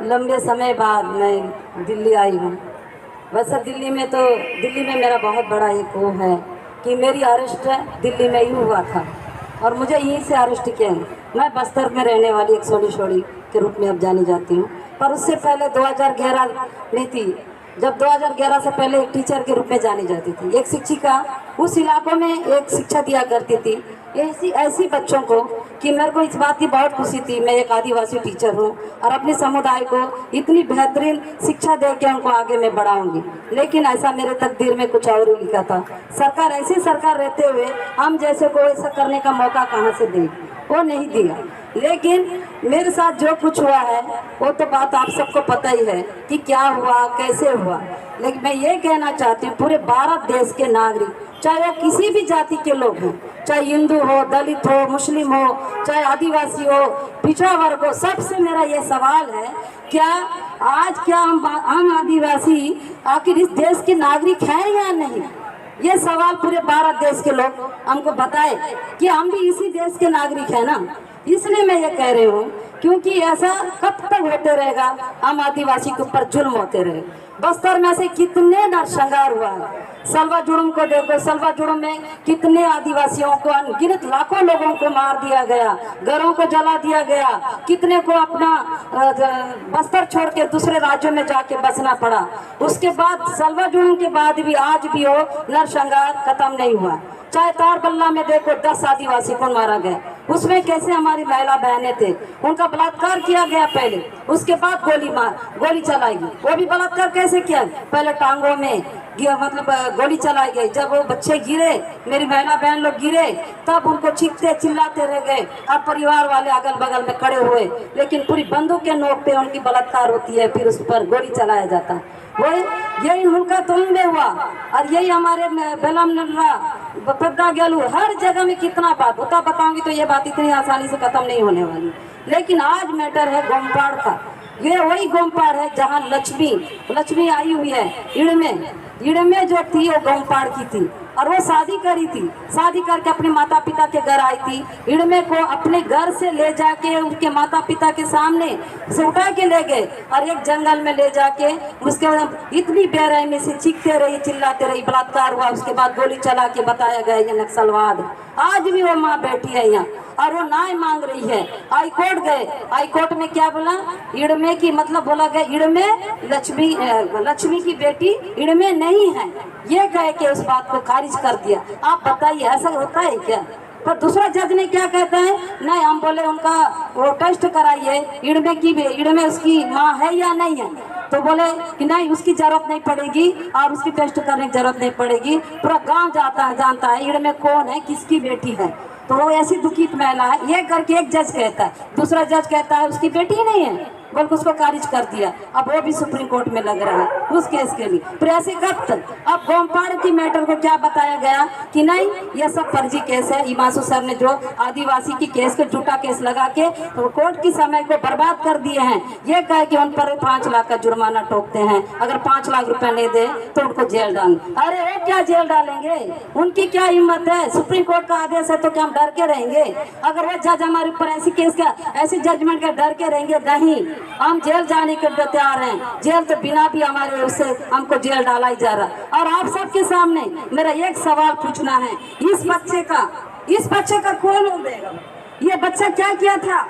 लंबे समय बाद मैं दिल्ली आई हूँ। वैसे दिल्ली में मेरा बहुत बड़ा एक वो है कि मेरी अरेस्ट दिल्ली में ही हुआ था और मुझे यहीं से अरेस्ट किया है। मैं बस्तर में रहने वाली एक सोडी शोड़ी के रूप में अब जानी जाती हूँ, पर उससे पहले 2011 में थी, जब 2011 से पहले एक टीचर के रूप में जानी जाती थी। एक शिक्षिका उस इलाकों में एक शिक्षा दिया करती थी ऐसी बच्चों को कि मेरे को इस बात की बहुत खुशी थी, मैं एक आदिवासी टीचर हूँ और अपने समुदाय को इतनी बेहतरीन शिक्षा दे के उनको आगे मैं बढ़ाऊंगी। लेकिन ऐसा मेरे तकदीर में कुछ और ही लिखा था। सरकार ऐसी सरकार रहते हुए हम जैसे को ऐसा करने का मौका कहाँ से दे, वो नहीं दिया। लेकिन मेरे साथ जो कुछ हुआ है वो तो बात आप सबको पता ही है कि क्या हुआ, कैसे हुआ। लेकिन मैं ये कहना चाहती हूँ, पूरे भारत देश के नागरिक, चाहे वो किसी भी जाति के लोग हों, चाहे हिंदू हो, दलित हो, मुस्लिम हो, चाहे आदिवासी हो, पिछड़ा वर्ग हो, सबसे मेरा ये सवाल है, क्या हम आदिवासी आखिर इस देश के नागरिक हैं या नहीं? ये सवाल पूरे भारत देश के लोग हमको बताए कि हम भी इसी देश के नागरिक हैं ना। इसलिए मैं ये कह रही हूँ, क्योंकि ऐसा कब तक होते रहेगा, हम आदिवासी के ऊपर जुल्म होते रहे। बस्तर में से कितने नरसंहार हुआ है। सलवा जुड़म को देखो, सलवा जुड़म में कितने आदिवासियों को, अनगिनत लाखों लोगों को मार दिया गया, घरों को जला दिया गया, कितने को अपना बस्तर छोड़ के दूसरे राज्यों में जाके बसना पड़ा। उसके बाद सलवा जुड़म के बाद भी आज भी वो नरसंहार खत्म नहीं हुआ। चाहे तारबल्ला में देखो 10 आदिवासी को मारा गया, उसमें कैसे हमारी महिला बहनें थे, उनका बलात्कार किया गया पहले, उसके बाद गोली चलाई गई। वो भी बलात्कार कैसे किया? पहले टांगों में मतलब गोली चलाई गई। जब वो बच्चे गिरे, मेरी महिला बहन लोग गिरे, तब उनको चीखते चिल्लाते रह गए। अब परिवार वाले अगल बगल में खड़े हुए, लेकिन पूरी बंदूक के नोक पे उनकी बलात्कार होती है, फिर उस पर गोली चलाया जाता है। वही यही उनका तुम में हुआ। और यही हमारे बेलम नल्ला पद्दा गेलू, हर जगह में कितना बात होता बताऊंगी तो ये बात इतनी आसानी से खत्म नहीं होने वाली। लेकिन आज मैटर है गोमपाड़ का। ये वही गोमपाड़ है जहाँ लक्ष्मी आई हुई है। इड़मे जो थी वो गोमपाड़ की थी और वो शादी करी थी, शादी करके अपने माता पिता के घर आई थी। इड़मे को अपने घर से ले जाके उनके माता पिता के सामने से उठा के ले गए और एक जंगल में ले जाके उसके इतनी बेरहमी से चीखते रही, चिल्लाते रही, बलात्कार हुआ। उसके बाद गोली चला के बताया गया ये नक्सलवाद। आज भी वो माँ बैठी है यहाँ और वो न्याय मांग रही है। हाई कोर्ट गए, हाई कोर्ट में क्या बोला? इड़मे की मतलब बोला गया इड़मे लक्ष्मी की बेटी इड़मे नहीं है, ये कह के उस बात को खारिज कर दिया। आप बताइए ऐसा होता है क्या? पर दूसरा जज ने क्या कहता है? नहीं, हम बोले उनका वो टेस्ट कराइए, इड़मे उसकी माँ है या नहीं है, तो बोले कि नहीं उसकी जरूरत नहीं पड़ेगी और उसकी टेस्ट करने की जरूरत नहीं पड़ेगी। पूरा गांव जानता है इड़मे कौन है, किसकी बेटी है। तो वो ऐसी दुखित महिला है, ये करके एक जज कहता है, दूसरा जज कहता है उसकी बेटी नहीं है, बल्कि उसको खारिज कर दिया। अब वो भी सुप्रीम कोर्ट में लग रहा है उस केस के लिए। फिर ऐसे कब तक? अब गोमपाड़ की मैटर को क्या बताया गया कि नहीं ये सब फर्जी केस है। हिमांशु सर ने जो आदिवासी की केस को झूठा केस लगा के तो कोर्ट की समय को बर्बाद कर दिए हैं। ये कह के उन पर 5 लाख का जुर्माना ठोकते हैं, अगर 5 लाख रुपए नहीं दे तो उनको जेल डालेंगे। अरे वो क्या जेल डालेंगे? उनकी क्या हिम्मत है? सुप्रीम कोर्ट का आदेश है तो क्या हम डर के रहेंगे? अगर वो जज हमारे ऊपर ऐसी जजमेंट का डर के रहेंगे? नहीं, हम जेल जाने के तैयार हैं। जेल तो बिना भी हमारे उससे हमको जेल डाला ही जा रहा। और आप सबके सामने मेरा एक सवाल पूछना है, इस बच्चे का कौन देगा? ये बच्चा क्या किया था?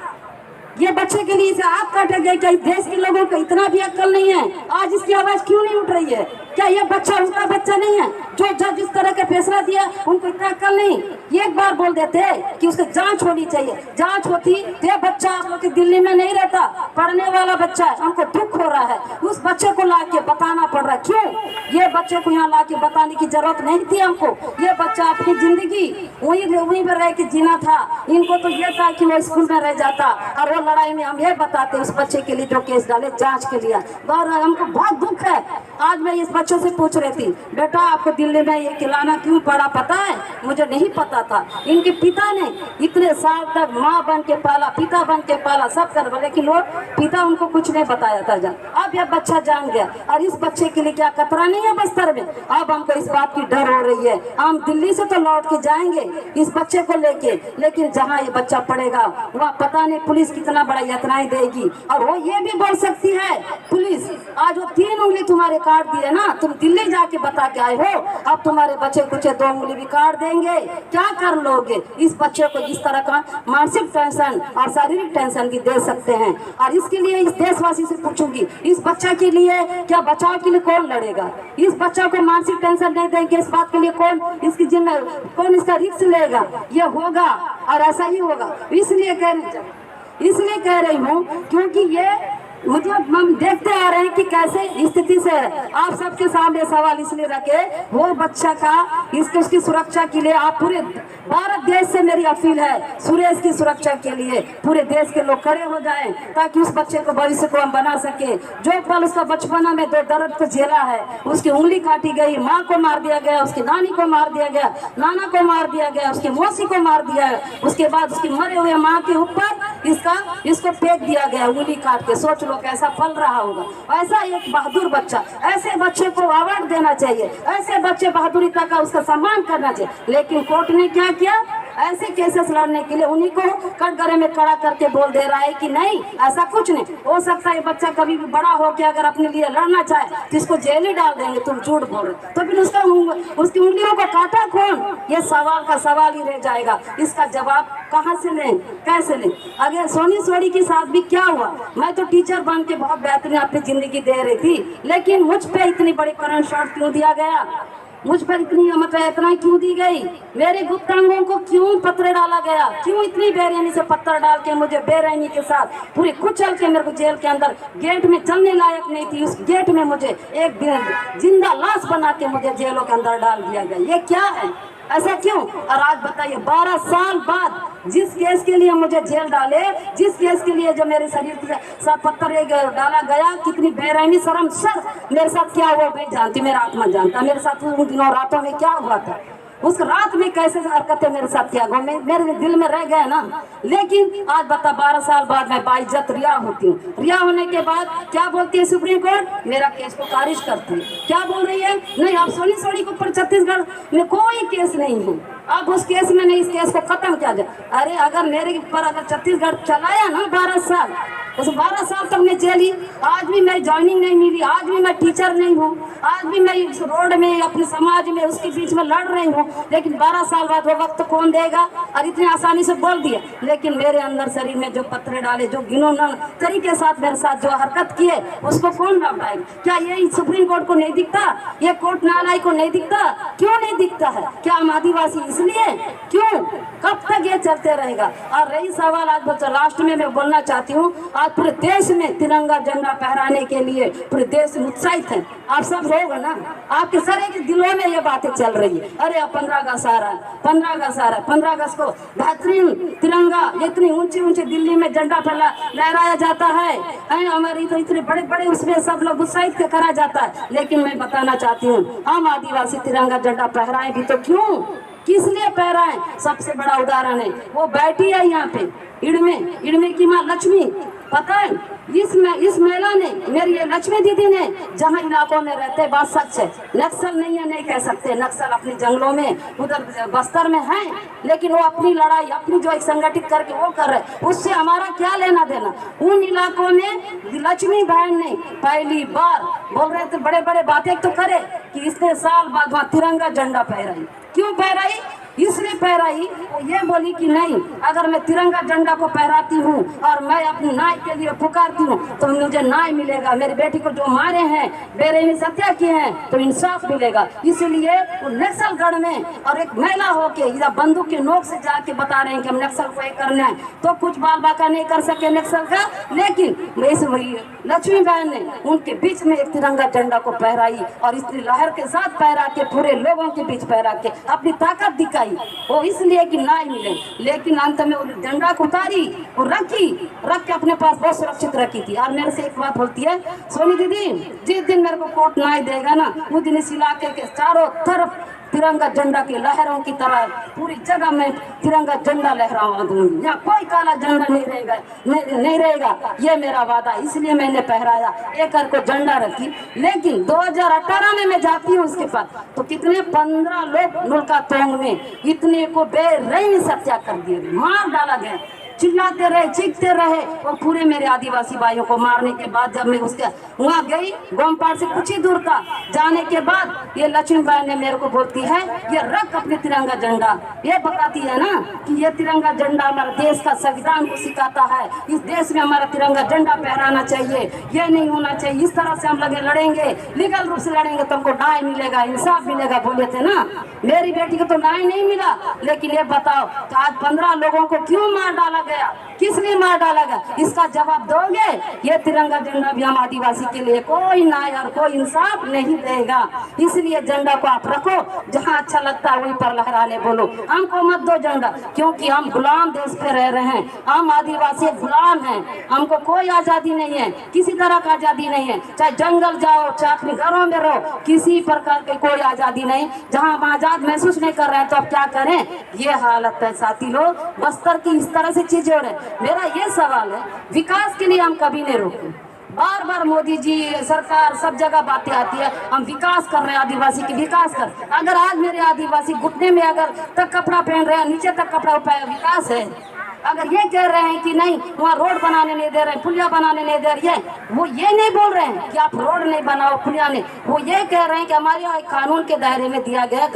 ये बच्चे के लिए आप काटे गए। क्या देश के लोगों को इतना भी अक्ल नहीं है? आज इसकी आवाज क्यों नहीं उठ रही है? क्या ये बच्चा उनका बच्चा नहीं है? जो जज इस तरह का फैसला दिया उनको इतना अक्ल नहीं? एक बार बोल देते कि उसकी जांच होनी चाहिए। जांच होती तो ये बच्चा आप लोग की दिल्ली में नहीं रहता, पढ़ने वाला बच्चा है। हमको दुख हो रहा है, उस बच्चे को ला के बताना पड़ रहा है। क्यों? ये बच्चे को यहाँ ला के बताने की जरूरत नहीं थी हमको। ये बच्चा अपनी जिंदगी वहीं पर रह के जीना था। इनको तो ये था कि वो स्कूल में रह जाता और वो लड़ाई में हम ये बताते उस बच्चे के लिए जो केस डाले जांच के लिए। और हमको बहुत दुख है। आज मैं इस बच्चों से पूछ रही थी, बेटा आपको दिल्ली में ये खिलाना क्यों पड़ा पता है? मुझे नहीं पता था। इनके पिता ने इतने साल तक माँ बन के पाला, पिता बन के पाला, सब कर, लेकिन वो पिता उनको कुछ नहीं बताया था। अब यह बच्चा जान गया। और इस बच्चे के लिए क्या खतरा नहीं है बस्तर में? अब हमको इस बात की डर हो रही है। हम दिल्ली से तो लौट के जाएंगे इस बच्चे को लेके, लेकिन जहाँ ये बच्चा पड़ेगा वहाँ पता नहीं पुलिस कितना बड़ा यातनाएं देगी। और वो ये भी बोल सकती है पुलिस, आज वो 3 उंगली तुम्हारे काट दिए ना, तुम दिल्ली जाके बता के आए हो, अब तुम्हारे बच्चे कुछ 2 उंगली भी काट देंगे, क्या कर लोगे? इस बच्चे को इस तरह का मानसिक टेंशन और शारीरिक टेंशन भी दे सकते हैं। और इसके लिए इस देशवासी से पूछूंगी, इस बच्चा के लिए क्या बचाव के लिए कौन लड़ेगा? इस बच्चा को मानसिक टेंशन नहीं देंगे, इस बात के लिए कौन इसकी कौन इसका रिस्क लेगा? ये होगा और ऐसा ही होगा। इसलिए कह रही हूँ क्योंकि ये मतलब हम देखते आ रहे हैं कि कैसे स्थिति से आप सबके सामने सवाल इसलिए रखे, वो बच्चा का इसकी सुरक्षा के लिए आप पूरे भारत देश से मेरी अपील है, सुरेश की सुरक्षा के लिए पूरे देश के लोग खड़े हो जाएं, ताकि उस बच्चे को भविष्य को हम बना सके। जो पल उसका बचपना में 2 दर्द को झेला है, उसकी उंगली काटी गई, माँ को मार दिया गया, उसकी नानी को मार दिया गया, नाना को मार दिया गया, उसकी मौसी को मार दिया, उसके बाद उसकी मरे हुए माँ के ऊपर इसको फेंक दिया गया उंगली काट के। सोच लो कैसा पल रहा होगा। ऐसा एक बहादुर बच्चा, ऐसे बच्चे को अवार्ड देना चाहिए, ऐसे बच्चे बहादुरिता का उसका सम्मान करना चाहिए। लेकिन कोर्ट ने क्या किया? ऐसे केसेस लड़ने के लिए उन्हीं को कटघरे में खड़ा करके बोल दे रहा है कि नहीं, ऐसा कुछ नहीं हो सकता। ये बच्चा कभी भी बड़ा हो के अगर अपने लिए लड़ना चाहे तो इसको जेल ही डाल देंगे, तुम झूठ बोल रहे। तो फिर उसकी उंगलियों को काटा कौन? ये सवाल का सवाल ही रह जाएगा। इसका जवाब कहाँ से लें, कैसे लें? अगर सोनी सोनी के साथ भी क्या हुआ? मैं तो टीचर बन के बहुत बेहतरीन अपनी जिंदगी दे रही थी, लेकिन मुझ पे इतनी बड़ी करंट शॉट क्यों दिया गया? मुझ पर इतनी मतलब इतना क्यों दी गई? मेरे गुप्तांगों को क्यों पत्थर डाला गया? क्यों इतनी बेरहमी से पत्थर डाल के मुझे बेरहमी के साथ पूरी कुचल के मेरे को जेल के अंदर गेट में चलने लायक नहीं थी, उस गेट में मुझे एक जिंदा लाश बना के मुझे जेलों के अंदर डाल दिया गया। ये क्या है? ऐसा क्यों? और आज बताइए 12 साल बाद जिस केस के लिए मुझे जेल डाले, जिस केस के लिए जो मेरे शरीर के साथ पत्थर डाला गया, कितनी बेरहमी शर्मसार मेरे साथ क्या हुआ मैं जानती, मेरा आत्मा जानता मेरे साथ उन दिनों रातों में क्या हुआ था। उस रात में कैसे हरकतें मेरे साथ किया गया मेरे दिल में रह गया ना। लेकिन आज बता 12 साल बाद मैं बाइज्जत रिहा होती हूँ। रिहा होने के बाद क्या बोलती है सुप्रीम कोर्ट? मेरा केस को खारिज करती है। क्या बोल रही है? नहीं, आप सोनी सोनी के ऊपर छत्तीसगढ़ में कोई केस नहीं है, अब उस केस में नहीं, इस केस को खत्म किया जाए। अरे अगर मेरे ऊपर अगर छत्तीसगढ़ चलाया ना 12 साल, उस 12 साल तक मैं जेली, आज भी मैं ज्वाइनिंग नहीं मिली, आज भी मैं टीचर नहीं हूँ, आज भी मैं इस रोड में अपने समाज में उसके बीच में लड़ रही हूँ। लेकिन 12 साल बाद वो वक्त कौन देगा? और इतने आसानी से बोल दिया, लेकिन मेरे अंदर शरीर में जो पत्थर डाले, जो घिनौना तरीके के साथ मेरे साथ जो हरकत किए, उसको कौन लौटाएगा? क्या ये सुप्रीम कोर्ट को नहीं दिखता? ये कोर्ट न्यायालय को नहीं दिखता? क्यों नहीं दिखता है? क्या हम आदिवासी इसलिए? क्यों? कब तक ये चलते रहेगा? और रही सवाल आज बच्चा, लास्ट में मैं बोलना चाहती हूँ, आज पूरे देश में तिरंगा झंडा फहराने के लिए पूरे देश उत्साहित है। आप सब लोग ना, आपके सारे के दिलों में ये बातें चल रही है। अरे अब 15 अगस्त आ रहा है, 15 अगस्त आ रहा है, 15 अगस्त को बेहतरीन तिरंगा इतनी ऊंची ऊंची दिल्ली में झंडा लहराया जाता है, हमारी तो इतने बड़े बड़े उसमें सब लोग उत्साहित करा जाता है। लेकिन मैं बताना चाहती हूँ, हम आदिवासी तिरंगा झंडा फहराएं भी तो क्यों, किस लिए फहराएं? सबसे बड़ा उदाहरण है, वो बैठी है यहाँ पे इड़मे की माँ लक्ष्मी, पता है इस महिला ने, मेरी ये लक्ष्मी दीदी ने, जहाँ इलाकों में रहते, बात सच है, नक्सल नहीं है नहीं कह सकते, नक्सल अपनी जंगलों में उधर बस्तर में है, लेकिन वो अपनी लड़ाई अपनी जो एक संगठित करके वो कर रहे, उससे हमारा क्या लेना देना? उन इलाकों में लक्ष्मी बहन ने पहली बार बोल रहे थे, बड़े बड़े बातें तो करे कि इतने साल बाद वहाँ तिरंगा झंडा फहराई। क्यों फहराई? इसलिए फहराई, वो ये बोली कि नहीं, अगर मैं तिरंगा झंडा को फहराती हूँ और मैं अपनी न्याय के लिए पुकारती हूँ तो मुझे न्याय मिलेगा, मेरी बेटी को जो मारे हैं, बेरहमी से हत्या किए हैं, तो इंसाफ मिलेगा। इसलिए वो नक्सलगढ़ में और एक महिला होके या बंदूक के नोक से जाके बता रहे हैं कि हम नक्सल को ये करना है, तो कुछ बाल बाका नहीं कर सके नक्सल का। लेकिन इस लक्ष्मी बहन ने उनके बीच में एक तिरंगा झंडा को फहराई और इस लहर के साथ फहरा के पूरे लोगों के बीच फहरा के अपनी ताकत दिखाई। लगाई, वो इसलिए कि ना ही मिले। लेकिन अंत में वो झंडा को उतारी और रख के अपने पास बहुत सुरक्षित रखी थी। और मेरे से एक बात बोलती है, सोनी दीदी जिस दिन मेरे को कोर्ट ना ही देगा ना, उस दिन इस इलाके के चारों तरफ तिरंगा झंडा की लहरों की तरह पूरी जगह में तिरंगा झंडा लहरा दूंगी। यहाँ कोई काला झंडा नहीं रहेगा, ये मेरा वादा। इसलिए मैंने पहराया एक को झंडा रखी। लेकिन 2018 में मैं जाती हूँ उसके पास, तो कितने 15 लोग नुल्का तोंग में इतने को बेरहमी सत्या कर दिए, मार डाला गया। चिल्लाते रहे, चीखते रहे, और पूरे मेरे आदिवासी भाइयों को मारने के बाद जब मैं उसके वहाँ गई, गोमपाड़ से कुछ ही दूर था, जाने के बाद ये लक्ष्मीबाई ने मेरे को बोलती है, ये रख अपने तिरंगा झंडा। ये बताती है ना कि ये तिरंगा झंडा हमारे देश का संविधान को सिखाता है, इस देश में हमारा तिरंगा झंडा फहराना चाहिए, ये नहीं होना चाहिए। इस तरह से हम लगे लड़ेंगे, लीगल रूप से लड़ेंगे तो हमको न्याय मिलेगा, इंसाफ मिलेगा, बोले थे ना। मेरी बेटी को तो न्याय नहीं मिला, लेकिन ये बताओ तो आज 15 लोगों को क्यों मार डाला गया, किस लिए मार डाला गया, इसका जवाब दोगे? ये तिरंगा झंडा भी हम आदिवासी के लिए कोई न्याय और कोई इंसाफ नहीं देगा। इसलिए झंडा को आप रखो, जहाँ अच्छा लगता है वहीं पर लहराने बोलो, हमको मत दो झंडा, क्योंकि हम गुलाम देश पे रह रहे हैं, हम आदिवासी गुलाम हैं, हमको कोई आजादी नहीं है, किसी तरह का आजादी नहीं है। चाहे जंगल जाओ, चाहे अपने घरों में रहो, किसी प्रकार की कोई आजादी नहीं। जहाँ हम आजाद महसूस नहीं कर रहे हैं तो अब क्या करें? ये हालत है साथी लोग, बस्तर की इस तरह से चीजें हो रही। मेरा ये सवाल है, विकास के लिए हम कभी नहीं रोके। बार बार मोदी जी सरकार सब जगह बातें आती है, हम विकास कर रहे हैं, आदिवासी की विकास कर। अगर आज मेरे आदिवासी घुटने में अगर तक कपड़ा पहन रहे हैं, नीचे तक कपड़ा पाया, विकास है? अगर ये कह रहे हैं कि नहीं वहाँ रोड बनाने नहीं दे रहे हैं, पुलिया बनाने नहीं दे रही है, वो ये नहीं बोल रहे हैं कि आप रोड नहीं बनाओ, पुलिया नहीं, वो ये कह रहे हैं कि हमारे यहाँ कानून के दायरे में दिया गया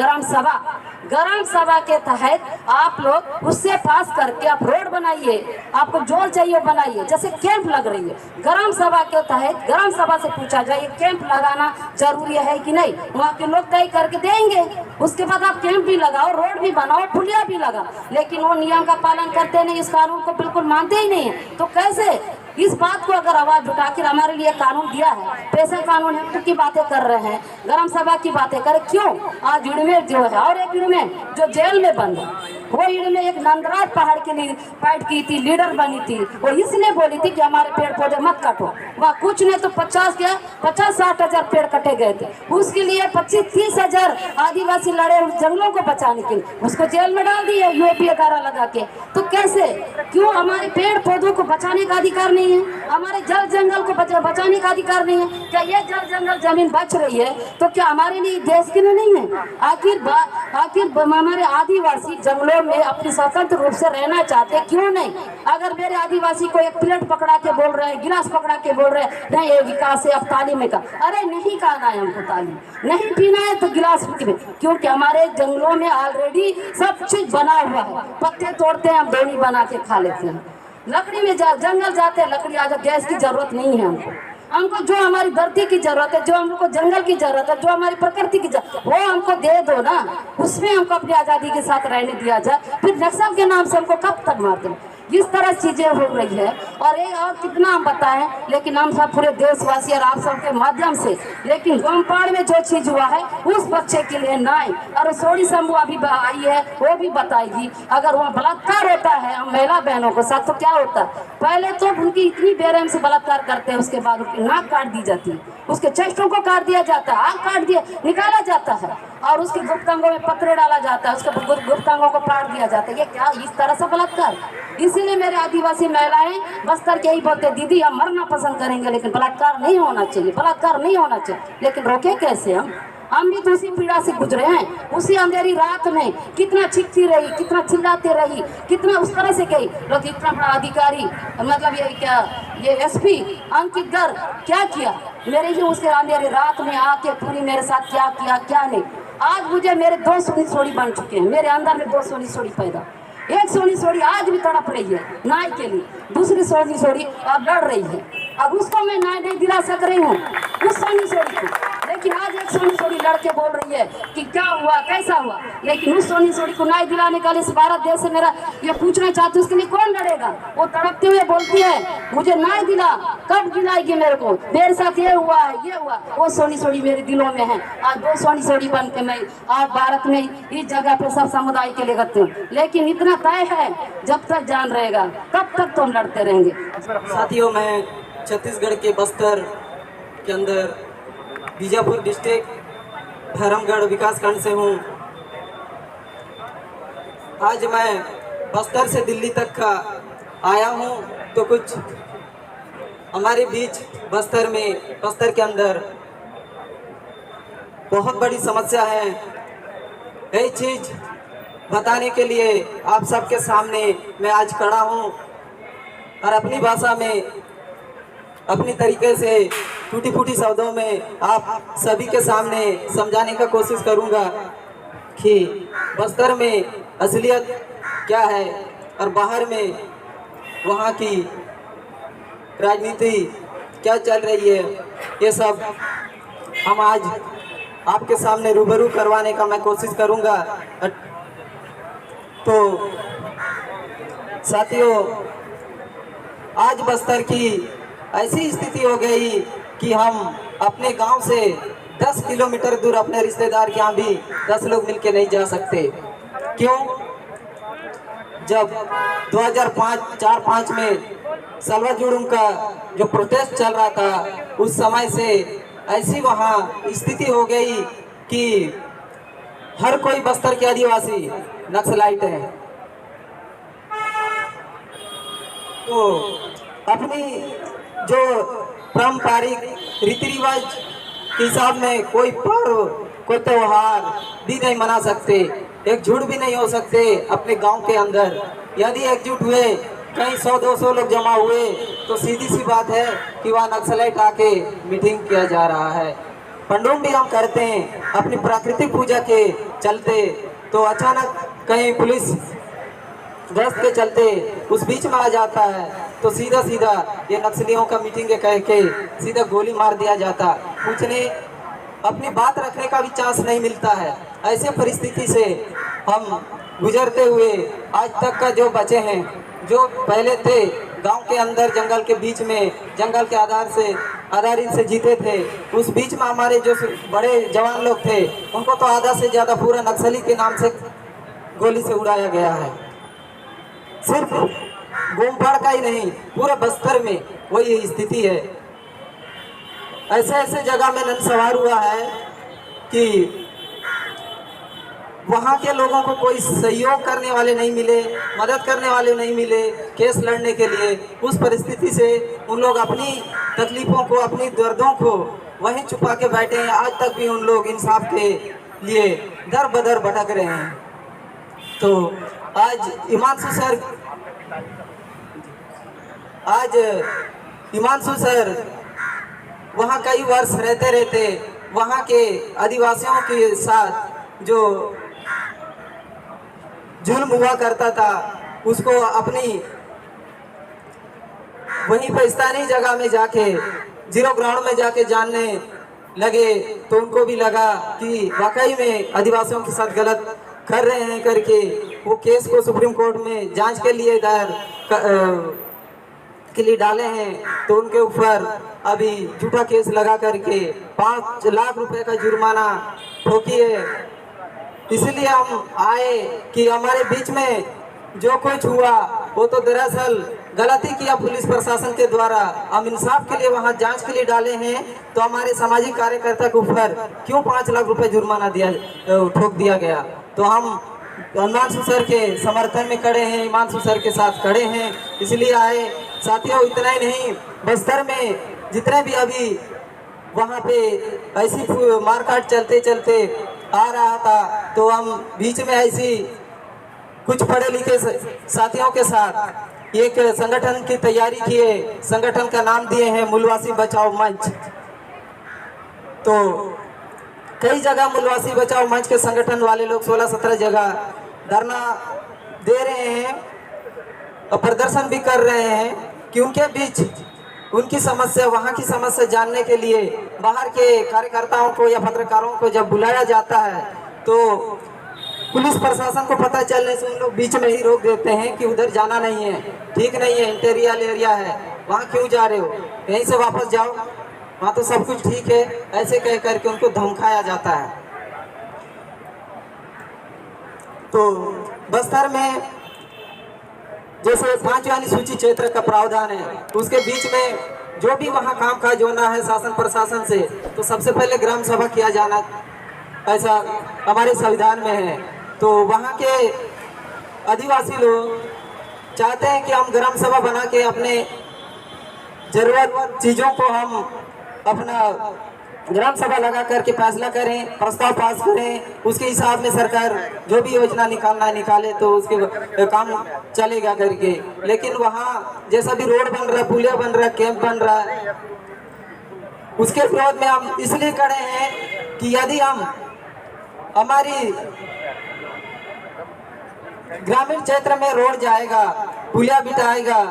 ग्राम सभा के तहत आप लोग उससे पास करके आप रोड बनाइए, आपको जोर चाहिए बनाइए, जैसे कैंप लग रही है ग्राम सभा के तहत। ग्राम सभा से पूछा जाए कैंप लगाना जरूरी है कि नहीं, वहाँ के लोग तय करके देंगे। उसके बाद आप कैंप भी लगाओ, रोड भी बनाओ, पुलिया भी लगाओ, लेकिन वो नियम का पालन करते नहीं, इस कानून को बिल्कुल मानते ही नहीं है। तो कैसे इस बात को अगर आवाज उठाकर हमारे लिए कानून दिया है, पैसे कानून है की बातें कर रहे हैं, ग्राम सभा की बातें करें, क्यों? आज इड़मे जो है और एक इड़मे जो जेल में बंद है, वो इड़मे एक नंदराज पहाड़ के लिए फाइट की थी, लीडर बनी थी, वो इसलिए बोली थी कि हमारे पेड़ पौधे मत काटो। वहाँ कुछ नहीं तो 50-60 हजार पेड़ कटे गए थे, उसके लिए 25-30 हजार आदिवासी लड़े उस जंगलों को बचाने के लिए, उसको जेल में डाल दिए यूपी अखाड़ा लगा के। तो कैसे, क्यों? हमारे पेड़ पौधों को बचाने का अधिकार नहीं है, हमारे जल जंगल को बचाने का अधिकार नहीं है? क्या ये जल जंगल जमीन बच रही है तो क्या हमारे लिए देश के लिए नहीं है? आखिर हमारे आदिवासी जंगलों में अपनी स्वतंत्र रूप से रहना चाहते, क्यों नहीं? अगर मेरे आदिवासी को एक प्लेट पकड़ा के बोल रहे हैं, गिलास पकड़ा के बोल रहे हैं नहीं ये विकास है, अब तालीम में का, अरे नहीं खाना है हमको तालीम, नहीं पीना है तो गिलास में, क्योंकि हमारे जंगलों में ऑलरेडी सब चीज बना हुआ है। पत्ते तोड़ते हैं हम, दोनी बना के खा लेते हैं। लकड़ी में जंगल जाते हैं, लकड़ी आज गैस की जरूरत नहीं है हमको जो हमारी धरती की जरूरत है, जो हमको जंगल की जरूरत है, जो हमारी प्रकृति की जरूरत, वो हमको दे दो ना, उसमें हमको अपनी आज़ादी के साथ रहने दिया जाए। फिर नक्सल के नाम से हमको कब तक मारते हैं? इस तरह चीजें हो रही है। और एक और कितना हम बताएं, लेकिन हम सब पूरे देशवासी और आप सबके माध्यम से, लेकिन गोमपाड़ में जो चीज हुआ है उस बच्चे के लिए न्याय, और सोनी समूह अभी आई है वो भी बताएगी। अगर वहाँ बलात्कार होता है हम महिला बहनों के साथ तो क्या होता है? पहले तो उनकी इतनी बेरहम से बलात्कार करते हैं, उसके बाद उनकी नाक काट दी जाती है, उसके चेस्टों को काट दिया जाता है, आँख काट दिया निकाला जाता है, और उसके गुप्तांगों में पत्थर डाला जाता है, उसके गुप्तांगों को काट दिया जाता है। ये क्या इस तरह से बलात्कार? इसीलिए मेरे आदिवासी महिलाएं बस्तर के ही बोलते, दीदी हम मरना पसंद करेंगे लेकिन बलात्कार नहीं होना चाहिए, बलात्कार नहीं होना चाहिए। लेकिन रोके कैसे? हम भी तो उसी पीड़ा से गुजरे हैं। उसी अंधेरी रात में कितना चीखती रही, कितना चिल्लाते रही, कितना उस तरह से गई। लोग इतना बड़ा अधिकारी, मतलब ये एसपी अंकित गर्ग क्या किया मेरे ही उसके अंधेरी रात में आके पूरी मेरे साथ क्या किया क्या नहीं। आज मुझे मेरे 2 सोनी सोड़ी बन चुके हैं, मेरे अंदर में 2 सोनी सोड़ी पैदा, एक सोनी सोड़ी आज भी तड़प रही है न्याय के लिए, दूसरी सोनी सोड़ी अब लड़ रही है, अब उसको मैं न्याय नहीं दिला सक रही हूँ उस सोनी सोड़ी को। लेकिन आज एक सोनी सोनी लड़के बोल रही है कि क्या हुआ कैसा हुआ, लेकिन उस सोनी सोनी को न्याय दिलाने का इस भारत देश से मेरा ये पूछना चाहती हूँ, उसके लिए कौन लड़ेगा। वो तड़पते हुए बोलती है मुझे न्याय दिला, कब दिलाएगी मेरे को, मेरे साथ ये हुआ है ये हुआ। वो सोनी सोनी मेरे दिलों में है। आज दो सोनी सोनी बन के मैं आज भारत में इस जगह पे सब समुदाय के लिए करती हूँ, लेकिन इतना तय है जब तक जान रहेगा तब तक तो हम लड़ते रहेंगे। साथियों, मैं छत्तीसगढ़ के बस्तर के अंदर बीजापुर डिस्ट्रिक्ट भैरमगढ़ विकास खंड से हूँ। आज मैं बस्तर से दिल्ली तक का आया हूँ, तो कुछ हमारे बीच बस्तर के अंदर बहुत बड़ी समस्या है। यही चीज़ बताने के लिए आप सबके सामने मैं आज खड़ा हूँ और अपनी भाषा में अपनी तरीके से टूटी फूटी शब्दों में आप सभी के सामने समझाने का कोशिश करूँगा कि बस्तर में असलियत क्या है और बाहर में वहाँ की राजनीति क्या चल रही है। ये सब हम आज आपके सामने रूबरू करवाने का मैं कोशिश करूँगा। तो साथियों, आज बस्तर की ऐसी स्थिति हो गई कि हम अपने गांव से 10 किलोमीटर दूर अपने रिश्तेदार के यहाँ भी 10 लोग मिलके नहीं जा सकते। क्यों? जब 2004-5 में सलवा जुड़ूम का जो प्रोटेस्ट चल रहा था, उस समय से ऐसी वहाँ स्थिति हो गई कि हर कोई बस्तर के आदिवासी नक्सलाइट है। तो अपनी जो पारंपरिक रीति रिवाज के हिसाब में कोई पर्व कोई त्योहार भी नहीं मना सकते, एकजुट भी नहीं हो सकते अपने गांव के अंदर। यदि एकजुट हुए कहीं 100-200 लोग जमा हुए तो सीधी सी बात है कि वहाँ नक्सलाइट आके मीटिंग किया जा रहा है। पंडुम भी हम करते हैं अपनी प्राकृतिक पूजा के चलते, तो अचानक कहीं पुलिस गश्त के चलते उस बीच में आ जाता है, तो सीधा सीधा ये नक्सलियों का मीटिंग है कह के सीधा गोली मार दिया जाता। पूछने अपनी बात रखने का भी चांस नहीं मिलता है। ऐसे परिस्थिति से हम गुजरते हुए आज तक का जो बचे हैं, जो पहले थे गांव के अंदर जंगल के बीच में जंगल के आधारित से जीते थे, उस बीच में हमारे जो बड़े जवान लोग थे उनको तो आधा से ज़्यादा पूरा नक्सली के नाम से गोली से उड़ाया गया है। सिर्फ गोमपाड़ का ही नहीं, पूरे बस्तर में वही स्थिति है। ऐसे ऐसे जगह में नरसंहार हुआ है कि वहाँ के लोगों को कोई सहयोग करने वाले नहीं मिले, मदद करने वाले नहीं मिले केस लड़ने के लिए। उस परिस्थिति से उन लोग अपनी तकलीफ़ों को, अपनी दर्दों को वहीं छुपा के बैठे हैं। आज तक भी उन लोग इंसाफ के लिए दर बदर भटक रहे हैं। तो आज हिमांशु सर वहाँ कई वर्ष रहते वहाँ के आदिवासियों के साथ जो जुल्म हुआ करता था उसको अपनी वहीं पर स्थानीय जगह में जाके जीरो ग्राउंड में जाके जानने लगे, तो उनको भी लगा कि वाकई में आदिवासियों के साथ गलत कर रहे हैं करके वो केस को सुप्रीम कोर्ट में जांच के लिए के लिए डाले हैं। तो उनके ऊपर अभी झूठा केस लगा करके 5 लाख रुपए का जुर्माना ठोकी है। इसलिए हम आए कि हमारे बीच में जो कुछ हुआ वो तो दरअसल गलती किया पुलिस प्रशासन के द्वारा। हम इंसाफ के लिए वहाँ जांच के लिए डाले हैं, तो हमारे सामाजिक कार्यकर्ता के ऊपर क्यों 5 लाख रुपए जुर्माना ठोक दिया गया। तो हम हिमांशु सर के समर्थन में खड़े हैं, हिमांशु सर के साथ खड़े हैं, इसलिए आए। साथियों, इतना ही नहीं, बस्तर में जितने भी अभी वहाँ पे ऐसी मारकाट चलते आ रहा था, तो हम बीच में ऐसी कुछ पढ़े लिखे साथियों के साथ एक संगठन की तैयारी किए। संगठन का नाम दिए हैं मूलवासी बचाओ मंच। तो कई जगह मूलवासी बचाओ मंच के संगठन वाले लोग 16-17 जगह धरना दे रहे हैं और प्रदर्शन भी कर रहे हैं कि उनके बीच उनकी समस्या, वहाँ की समस्या जानने के लिए बाहर के कार्यकर्ताओं को या पत्रकारों को जब बुलाया जाता है तो पुलिस प्रशासन को पता चलने से उन लोग बीच में ही रोक देते हैं कि उधर जाना नहीं है, ठीक नहीं है, इंटीरियर एरिया है, वहाँ क्यों जा रहे हो, यहीं से वापस जाओ, वहाँ तो सब कुछ ठीक है, ऐसे कह करके उनको धमकाया जाता है। तो बस्तर में जैसे 5वां अनुसूची क्षेत्र का प्रावधान है, उसके बीच में जो भी वहाँ काम काज होना है शासन प्रशासन से, तो सबसे पहले ग्राम सभा किया जाना, ऐसा हमारे संविधान में है। तो वहाँ के आदिवासी लोग चाहते हैं कि हम ग्राम सभा बना के अपने जरूरत चीज़ों को हम अपना ग्राम सभा लगा करके फैसला करें, प्रस्ताव पास करें, उसके हिसाब में सरकार जो भी योजना निकालना है निकाले तो उसके काम चलेगा करके। लेकिन वहाँ जैसा भी रोड बन रहा, पुलिया बन रहा, कैंप बन रहा है, उसके विरोध में हम इसलिए खड़े हैं कि यदि हम हमारी ग्रामीण क्षेत्र में रोड जाएगा, पुलिया बिठाएगा,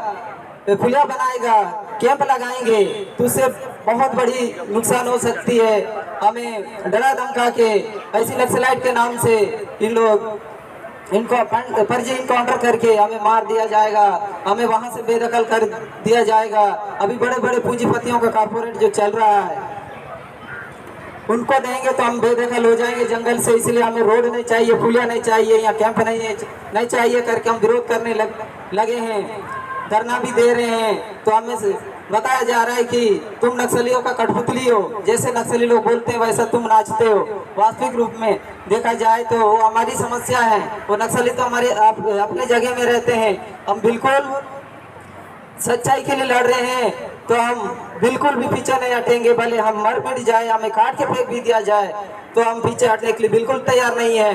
पुलिया बनाएगा, कैंप लगाएंगे तो उससे बहुत बड़ी नुकसान हो सकती है। हमें डरा धमका के ऐसी नक्सलाइट के नाम से इनको फर्जी इनकाउंटर करके हमें मार दिया जाएगा, हमें वहां से बेदखल कर दिया जाएगा। अभी बड़े बड़े पूंजीपतियों का कॉर्पोरेट जो चल रहा है उनको देंगे तो हम बेदखल हो जाएंगे जंगल से, इसलिए हमें रोड नहीं चाहिए, पुलिया नहीं चाहिए, या कैंप नहीं चाहिए करके हम विरोध करने लगे हैं, धरना भी दे रहे हैं। तो हमें बताया जा रहा है कि तुम नक्सलियों का कठपुतली हो, जैसे नक्सली लोग बोलते हैं वैसा तुम नाचते हो। वास्तविक रूप में देखा जाए तो वो हमारी समस्या है, वो नक्सली तो हमारे अपने जगह में रहते हैं। हम बिल्कुल सच्चाई के लिए लड़ रहे हैं, तो हम बिल्कुल भी पीछे नहीं हटेंगे, भले हम मर मिट जाए, हमें काट के फेंक भी दिया जाए तो हम पीछे हटने के लिए बिल्कुल तैयार नहीं है।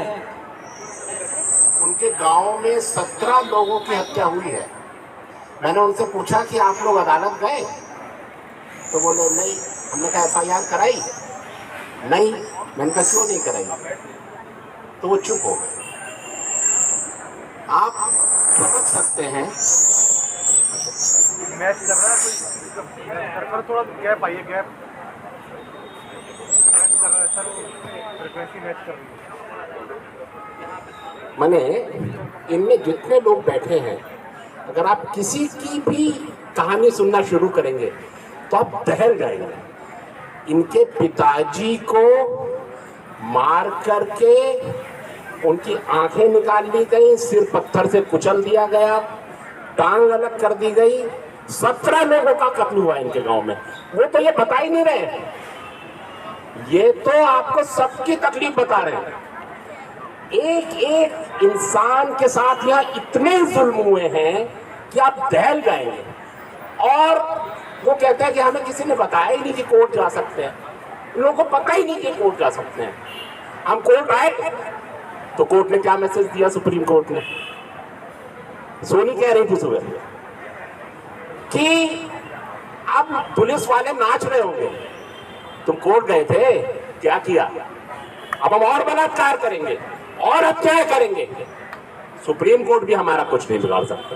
उनके गांव में 17 लोगों की हत्या हुई है। मैंने उनसे पूछा कि आप लोग अदालत गए, तो बोले नहीं। हमने कहा FIR कराई? नहीं। मैंने कहा क्यों नहीं कराई? तो वो चुप हो गए। आप समझ सकते हैं। मैच कर रहा है कोई, थोड़ा गैप आइए, गैप मैच कर रहा है सर, फ्रीक्वेंसी मैच कर रही है। मैंने इनमें जितने लोग बैठे हैं, अगर आप किसी की भी कहानी सुनना शुरू करेंगे तो आप दहल जाएंगे। इनके पिताजी को मार करके उनकी आंखें निकाल ली गई, सिर पत्थर से कुचल दिया गया, टांग अलग कर दी गई। 17 लोगों का कत्ल हुआ इनके गांव में। वो तो ये बता ही नहीं रहे, ये तो आपको सबकी तकलीफ बता रहे हैं। एक एक इंसान के साथ यहाँ इतने जुल्म हुए हैं कि आप दहल जाएंगे। और वो कहते हैं कि हमें किसी ने बताया ही नहीं कि कोर्ट जा सकते हैं। लोगों को पता ही नहीं कि कोर्ट जा सकते हैं। हम कोर्ट आए तो कोर्ट ने क्या मैसेज दिया? सुप्रीम कोर्ट ने, सोनी कह रही थी सुबह कि अब पुलिस वाले नाच रहे होंगे, तुम कोर्ट गए थे, क्या किया? अब हम और बलात्कार करेंगे और हत्याएं करेंगे। सुप्रीम कोर्ट भी हमारा कुछ नहीं बिगाड़ सकता।